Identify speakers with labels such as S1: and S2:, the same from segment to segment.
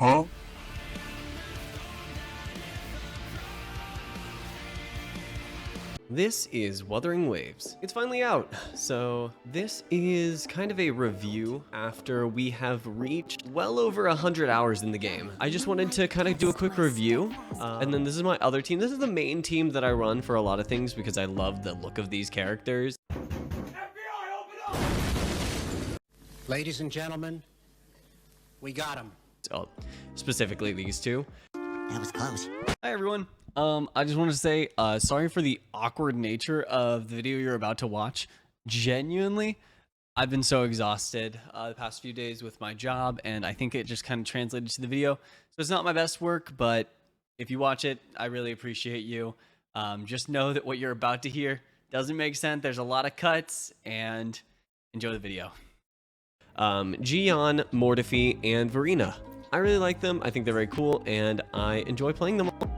S1: Huh?
S2: This is Wuthering Waves. It's finally out. So this is kind of a review after we have reached well over 100 hours in the game. I just wanted to kind of do a quick review. And then this is my other team. This is the main team that I run for a lot of things because I love the look of these characters.
S3: Ladies and gentlemen, we got him.
S2: So, specifically these two.
S3: That was close.
S2: Hi everyone. I just wanted to say sorry for the awkward nature of the video you're about to watch. Genuinely, I've been so exhausted the past few days with my job, and I think it just kind of translated to the video. So it's not my best work, but if you watch it, I really appreciate you. Just know that what you're about to hear doesn't make sense. There's a lot of cuts, and enjoy the video. Gian, Mortifi, and Verena. I really like them. I think they're very cool, and I enjoy playing them all.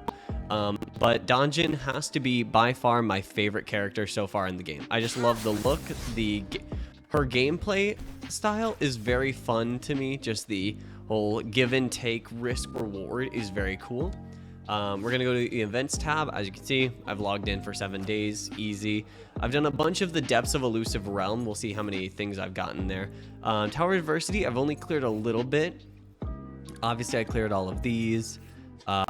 S2: But Donjin has to be by far my favorite character so far in the game. I just love the look. Her gameplay style is very fun to me. Just the whole give and take risk reward is very cool. We're gonna go to the events tab. As you can see, I've logged in for 7 days, easy. I've done a bunch of the depths of elusive realm. We'll see how many things I've gotten there. Tower Adversity, I've only cleared a little bit. Obviously, I cleared all of these.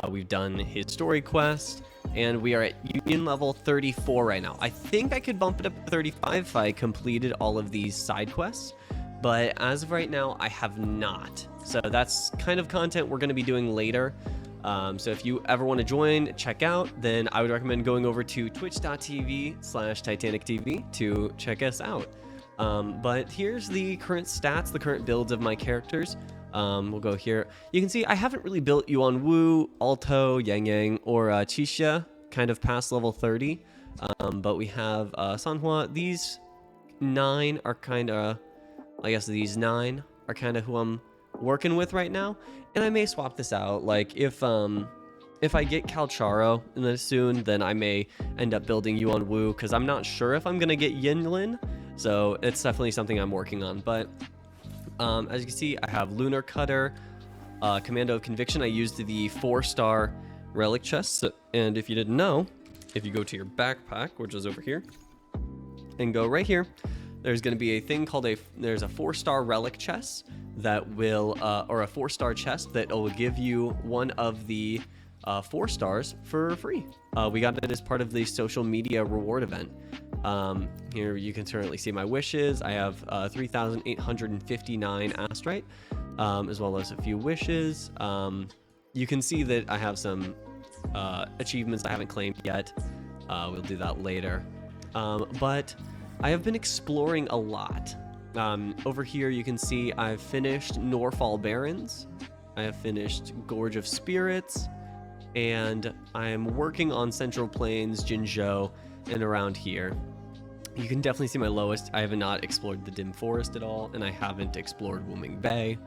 S2: We've done his story quest, and we are at union level 34 right now. I think I could bump it up to 35 if I completed all of these side quests, but as of right now, I have not. So that's kind of content we're going to be doing later. So if you ever want to join, check out, then I would recommend going over to twitch.tv/TitanicTV to check us out. But here's the current stats, the current builds of my characters. We'll go here. You can see I haven't really built Yuan Wu, Alto, Yang Yang, or Chisha, kind of past level 30. But we have Sanhua. These 9 are kind of, I guess these 9 are kind of who I'm working with right now. And I may swap this out. Like if I get Calcharo in this soon, then I may end up building Yuan Wu because I'm not sure if I'm gonna get Yinlin. So it's definitely something I'm working on. But as you can see, I have Lunar Cutter, Commando of Conviction. I used the 4-star relic chest, and if you didn't know, if you go to your backpack, which is over here, and go right here, there's going to be a thing called there's a 4-star relic chest that will, or a 4-star chest that will give you one of the 4 stars for free. We got it as part of the social media reward event. Here you can currently see my wishes. I have 3,859 astrite, as well as a few wishes. You can see that I have some achievements I haven't claimed yet. We'll do that later. But I have been exploring a lot. Over here you can see I've finished Norfall Barrens. I have finished Gorge of Spirits. And I am working on Central Plains, Jinzhou, and around here. You can definitely see my lowest. I have not explored the Dim Forest at all, and I haven't explored Wuming Bay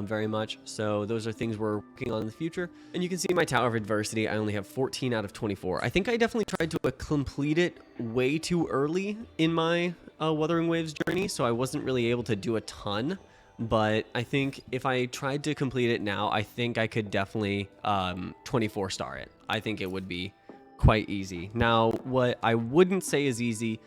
S2: very much. So those are things we're working on in the future. And you can see my Tower of Adversity. I only have 14 out of 24. I think I definitely tried to complete it way too early in my Wuthering Waves journey, so I wasn't really able to do a ton. But I think if I tried to complete it now, I think I could definitely 24 star it. I think it would be quite easy. Now, what I wouldn't say is easy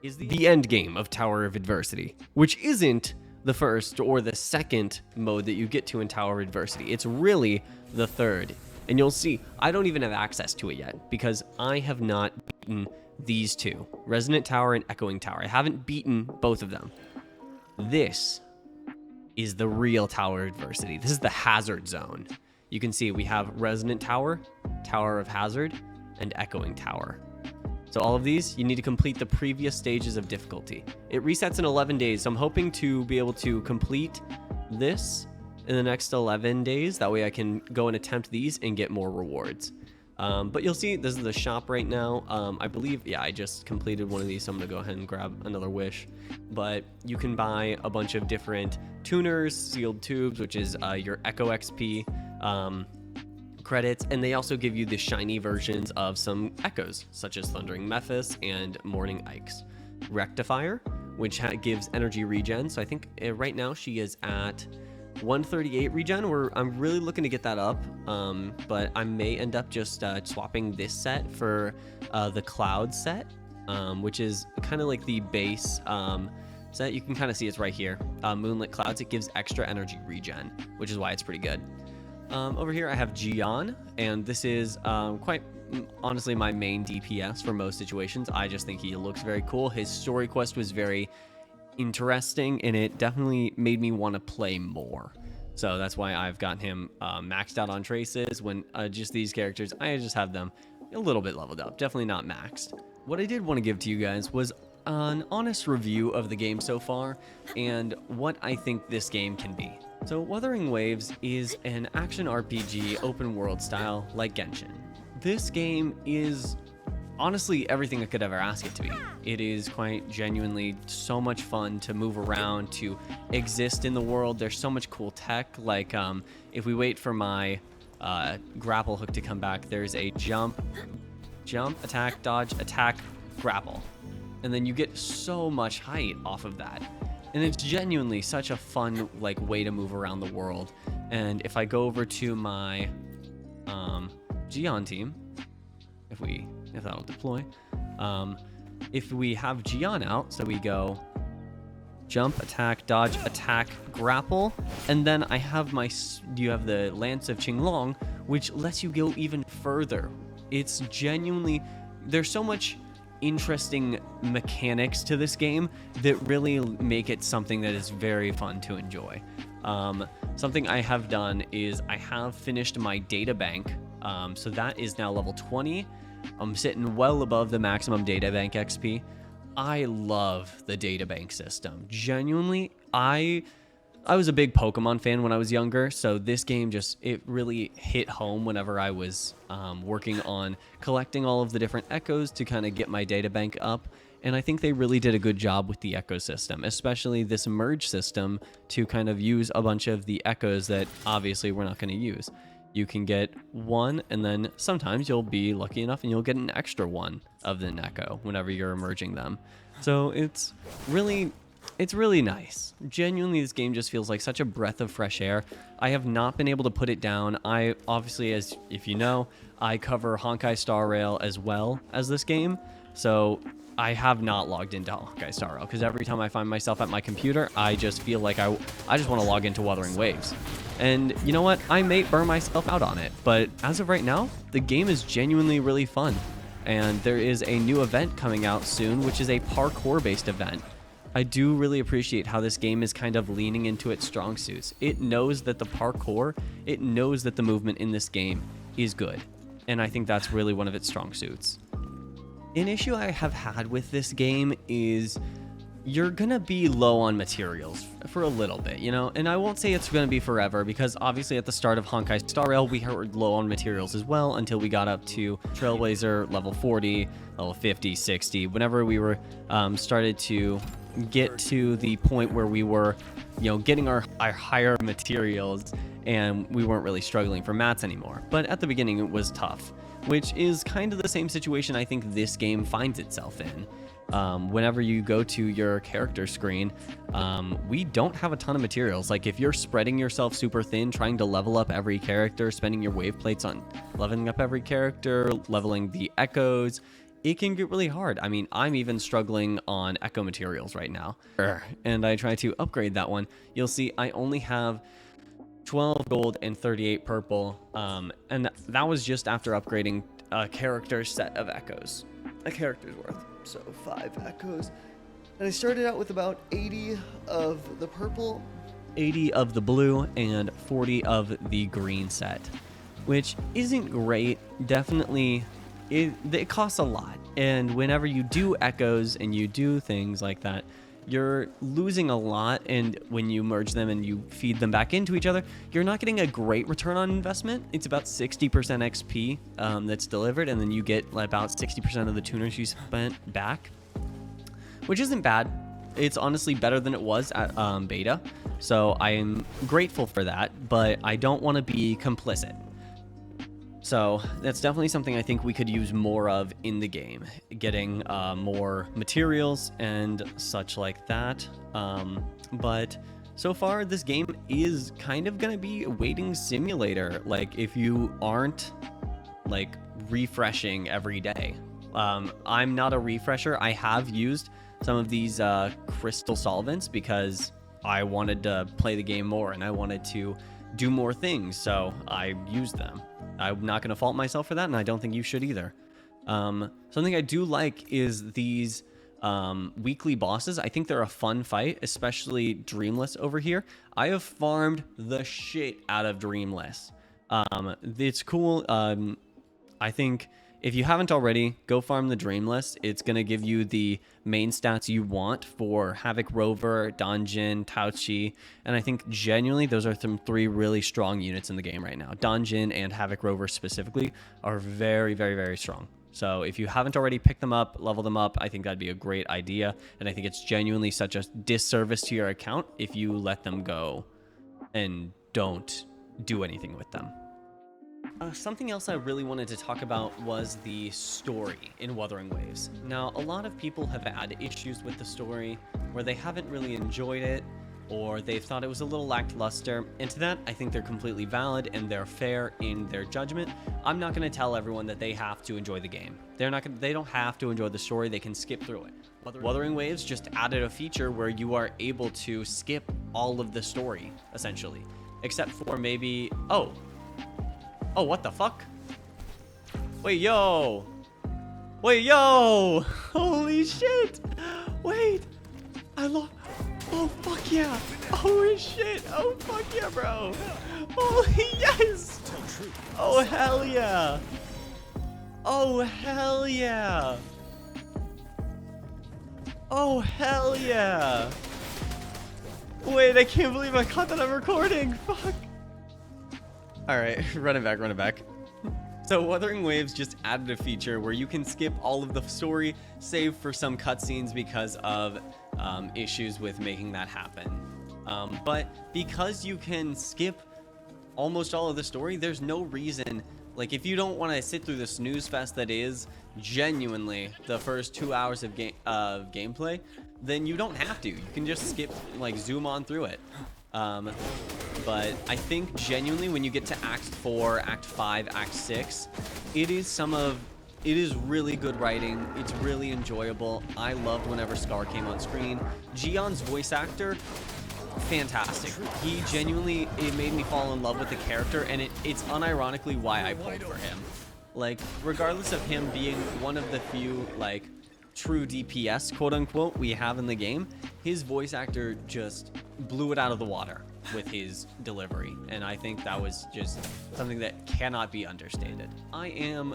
S2: is the end game of Tower of Adversity, which isn't the first or the second mode that you get to in Tower of Adversity. It's really the third. And you'll see, I don't even have access to it yet because I have not beaten these two, Resonant Tower and Echoing Tower. I haven't beaten both of them. This is the real Tower of Adversity. This is the hazard zone. You can see we have Resonant Tower, Tower of Hazard, and Echoing Tower. So all of these, you need to complete the previous stages of difficulty. It resets in 11 days, so I'm hoping to be able to complete this in the next 11 days. That way I can go and attempt these and get more rewards. But you'll see, this is the shop right now. I believe, yeah, I just completed one of these, so I'm gonna go ahead and grab another wish. But you can buy a bunch of different tuners, sealed tubes, which is your Echo XP credits, and they also give you the shiny versions of some echoes, such as Thundering Mephis and Morning Ikes. Rectifier, which gives energy regen, so I think right now she is at 138 regen. I'm really looking to get that up, but I may end up just swapping this set for the cloud set, which is kind of like the base set. You can kind of see it's right here. Moonlit Clouds. It gives extra energy regen, which is why it's pretty good. Over here I have Gian, and this is quite honestly my main DPS for most situations. I just think he looks very cool. His story quest was very interesting, and it definitely made me want to play more. So that's why I've got him maxed out on traces. When just these characters, I just have them a little bit leveled up, definitely not maxed. What I did want to give to you guys was an honest review of the game so far and what I think this game can be. So Wuthering Waves is an action RPG open world style like Genshin. This game is honestly everything I could ever ask it to be. It is quite genuinely so much fun to move around, to exist in the world. There's so much cool tech, like if we wait for my grapple hook to come back, there's a jump, attack, dodge, attack, grapple. And then you get so much height off of that. And it's genuinely such a fun like way to move around the world. And if I go over to my Gian team, if that'll deploy, if we have Gian out, so we go jump, attack, dodge, attack, grapple, and then I have you have the Lance of Qinglong, which lets you go even further. It's genuinely, there's so much interesting mechanics to this game that really make it something that is very fun to enjoy. Something I have done is I have finished my data bank, so that is now level 20. I'm sitting well above the maximum data bank XP. I love the data bank system. Genuinely, I was a big Pokemon fan when I was younger, so this game it really hit home whenever I was working on collecting all of the different echoes to kind of get my data bank up. And I think they really did a good job with the ecosystem, especially this merge system to kind of use a bunch of the echoes that obviously we're not going to use. You can get one, and then sometimes you'll be lucky enough and you'll get an extra one of the echo whenever you're merging them. So it's really nice. Genuinely, this game just feels like such a breath of fresh air. I have not been able to put it down. I obviously, as if you know, I cover Honkai Star Rail as well as this game. So I have not logged into Honkai Star Rail because every time I find myself at my computer, I just feel like I just want to log into Wuthering Waves. And you know what? I may burn myself out on it, but as of right now, the game is genuinely really fun. And there is a new event coming out soon, which is a parkour-based event. I do really appreciate how this game is kind of leaning into its strong suits. It knows that the parkour, it knows that the movement in this game is good. And I think that's really one of its strong suits. An issue I have had with this game is you're gonna be low on materials for a little bit, you know? And I won't say it's gonna be forever, because obviously at the start of Honkai Star Rail, we were low on materials as well until we got up to Trailblazer level 40, level 50, 60. Whenever we were started to get to the point where we were, you know, getting our higher materials and we weren't really struggling for mats anymore. But at the beginning it was tough, which is kind of the same situation I think this game finds itself in. Whenever you go to your character screen, we don't have a ton of materials. Like if you're spreading yourself super thin, trying to level up every character, spending your wave plates on leveling up every character, leveling the echoes, it can get really hard. I mean, I'm even struggling on echo materials right now. And I try to upgrade that one. You'll see I only have 12 gold and 38 purple. And that was just after upgrading a character set of echoes. A character's worth. So 5 echoes. And I started out with about 80 of the purple, 80 of the blue, and 40 of the green set, which isn't great. Definitely, it costs a lot. And whenever you do echoes and you do things like that, you're losing a lot. And when you merge them and you feed them back into each other, you're not getting a great return on investment. It's about 60% XP that's delivered, and then you get about 60% of the tuners you spent back, which isn't bad. It's honestly better than it was at beta, so I am grateful for that, but I don't want to be complicit. So that's definitely something I think we could use more of in the game, getting more materials and such like that. But so far this game is kind of gonna be a waiting simulator. Like if you aren't like refreshing every day. I'm not a refresher. I have used some of these crystal solvents because I wanted to play the game more and I wanted to do more things, so I used them. I'm not going to fault myself for that, and I don't think you should either. Something I do like is these weekly bosses. I think they're a fun fight, especially Dreamless over here. I have farmed the shit out of Dreamless. It's cool. I think if you haven't already, go farm the Dreamless. It's going to give you the main stats you want for Havoc Rover, Donjin, Tauchi, and I think genuinely those are some 3 really strong units in the game right now. Donjin and Havoc Rover specifically are very, very, very strong. So if you haven't already picked them up, level them up, I think that'd be a great idea, and I think it's genuinely such a disservice to your account if you let them go and don't do anything with them. Something else I really wanted to talk about was the story in Wuthering Waves. Now, a lot of people have had issues with the story where they haven't really enjoyed it, or they've thought it was a little lackluster, and to that, I think they're completely valid and they're fair in their judgment. I'm not going to tell everyone that they have to enjoy the game. They don't have to enjoy the story, they can skip through it. Wuthering Waves just added a feature where you are able to skip all of the story, essentially. Except for maybe... Oh, what the fuck? Wait, yo! Holy shit! Wait! Oh, fuck yeah! Oh, shit! Oh, fuck yeah, bro! Holy yes! Oh, hell yeah! Oh, hell yeah! Oh, hell yeah! Wait, I can't believe I caught that I'm recording! Fuck! Alright, run it back. So Wuthering Waves just added a feature where you can skip all of the story, save for some cutscenes because of issues with making that happen. But because you can skip almost all of the story, there's no reason, like if you don't want to sit through the snooze fest that is genuinely the first 2 hours of gameplay, then you don't have to. You can just skip, like zoom on through it. But I think genuinely when you get to Act 4, Act 5, Act 6, it is really good writing. It's really enjoyable. I loved whenever Scar came on screen. Gion's voice actor, fantastic. He genuinely, it made me fall in love with the character, and it's unironically why I pulled for him. Like, regardless of him being one of the few, like, true DPS, quote unquote, we have in the game, his voice actor just blew it out of the water with his delivery, and I think that was just something that cannot be understated. I'm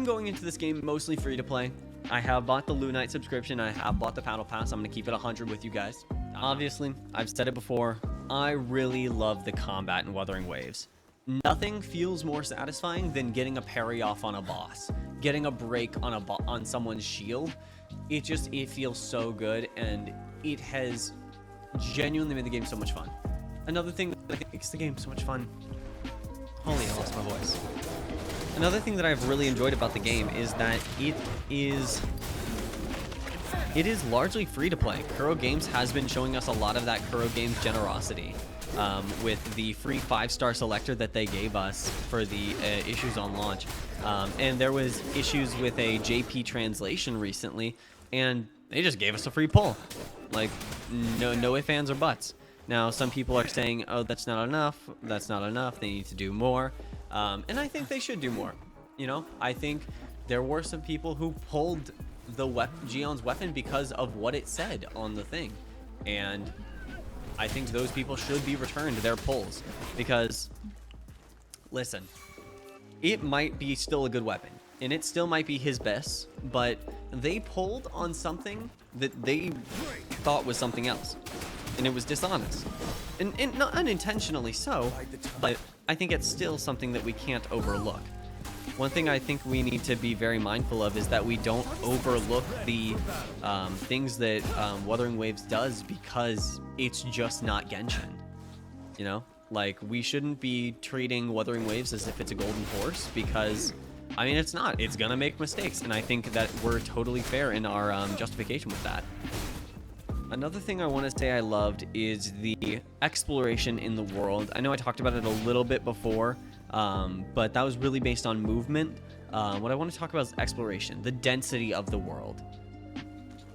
S2: going into this game mostly free to play. I have bought the Lunite subscription, I have bought the Battle Pass. I'm gonna keep it 100 with you guys. Obviously, I've said it before, I really love the combat in Wuthering Waves. Nothing feels more satisfying than getting a parry off on a boss, getting a break on someone's shield. It feels so good, and it has genuinely made the game so much fun. Another thing that I think makes the game so much fun. Holy, I lost my voice. Another thing that I've really enjoyed about the game is that it is largely free to play. Kuro Games has been showing us a lot of that Kuro Games generosity. With the free 5-star selector that they gave us for the issues on launch. And there was issues with a JP translation recently, and they just gave us a free pull. Like, no ifs, ands, or buts. Now, some people are saying, oh, that's not enough, they need to do more. And I think they should do more. You know, I think there were some people who pulled the Gion's weapon because of what it said on the thing. And I think those people should be returned their pulls, because, listen, it might be still a good weapon, and it still might be his best, but they pulled on something that they thought was something else, and it was dishonest, and not unintentionally so, but I think it's still something that we can't overlook. One thing I think we need to be very mindful of is that we don't overlook the things that Wuthering Waves does, because it's just not Genshin. You know? Like, we shouldn't be treating Wuthering Waves as if it's a golden horse, because, I mean, it's not. It's gonna make mistakes, and I think that we're totally fair in our justification with that. Another thing I want to say I loved is the exploration in the world. I know I talked about it a little bit before, but that was really based on movement. What I want to talk about is exploration, the density of the world.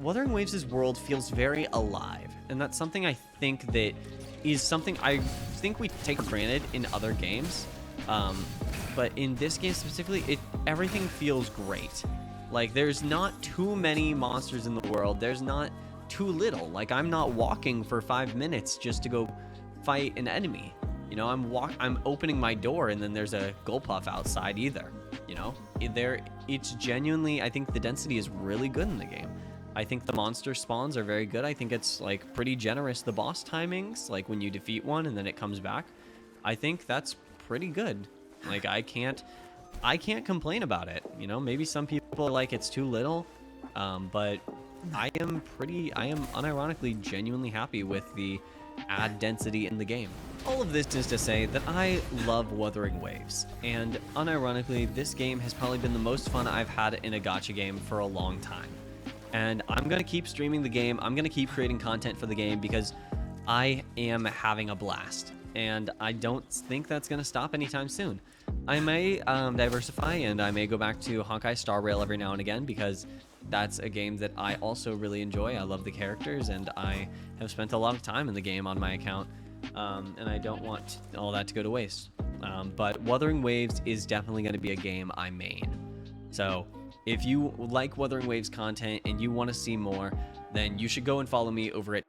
S2: Wuthering Waves' world feels very alive, and that's something I think that is something I think we take for granted in other games. But in this game specifically, everything feels great. Like, there's not too many monsters in the world. There's not too little. Like, I'm not walking for 5 minutes just to go fight an enemy. You know, I'm opening my door and then there's a Gulpuff outside either. You know, it's genuinely, I think the density is really good in the game. I think the monster spawns are very good. I think it's like pretty generous. The boss timings, like when you defeat one and then it comes back, I think that's pretty good. Like, I can't complain about it. You know, maybe some people are like it's too little, but I am unironically genuinely happy with the add density in the game. All of this is to say that I love Wuthering Waves, and unironically, this game has probably been the most fun I've had in a gacha game for a long time. And I'm going to keep streaming the game. I'm going to keep creating content for the game because I am having a blast. And I don't think that's going to stop anytime soon. I may diversify, and I may go back to Honkai Star Rail every now and again because that's a game that I also really enjoy. I love the characters, and I have spent a lot of time in the game on my account, and I don't want all that to go to waste. But Wuthering Waves is definitely going to be a game I main. So if you like Wuthering Waves content and you want to see more, then you should go and follow me over at